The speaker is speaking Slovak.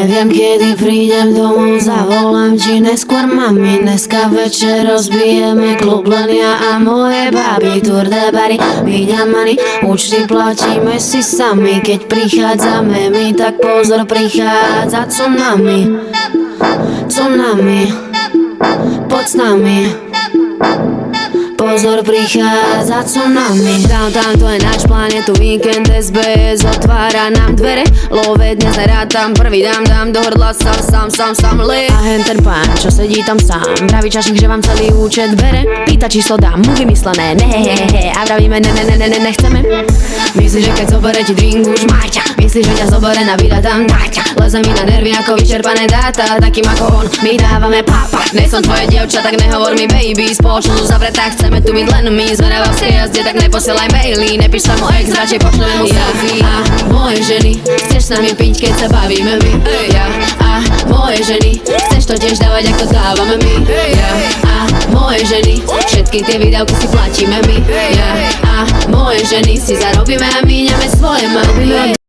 Neviem, kedy prídem domov, zavolám ti neskôr mami. Dneska večer rozbijeme klub, len ja a moje baby. Tour de bary, money, účty platíme si sami. Keď prichádzame my, tak pozor, prichádza tsunami. Tsunami, poď s nami. Pozor, prichádza tsunami. Downtown, to je náš plán, je tu víkend, SBS otvára nám dvere. Love, dnes nerátam, prvý dám do hrdla sám le. A hen ten pán, čo sedí tam sám, vraví čašník, že vám celý účet bere. Pýta číslo, dám mu vymyslené, nehehehe. A vravíme, nechceme. Myslíš, že keď zobere ti drink, už má ťa. Myslíš, že ťa zobere na výlet, tam dá ťa. Leze mi na nervy ako vyčerpané dáta. Takým ako on, my dávame papa. Nej som tvoje dievča, tak nehovor mi baby. Spoločnosť uzavretá, chceme tu byť len my. Sme na babskej jazde, tak neposielaj maily. Nepíš sa mu ex, radšej pošleme mu selfie. A moje ženy, chceš s nami piť, keď sa bavíme my. Ja a moje ženy, chceš to tiež dávať, ako dávame my. Ja a moje ženy, všetky tie výdavky si platíme my. Ja a moje ženy, si zarobíme a míňame svoje mami.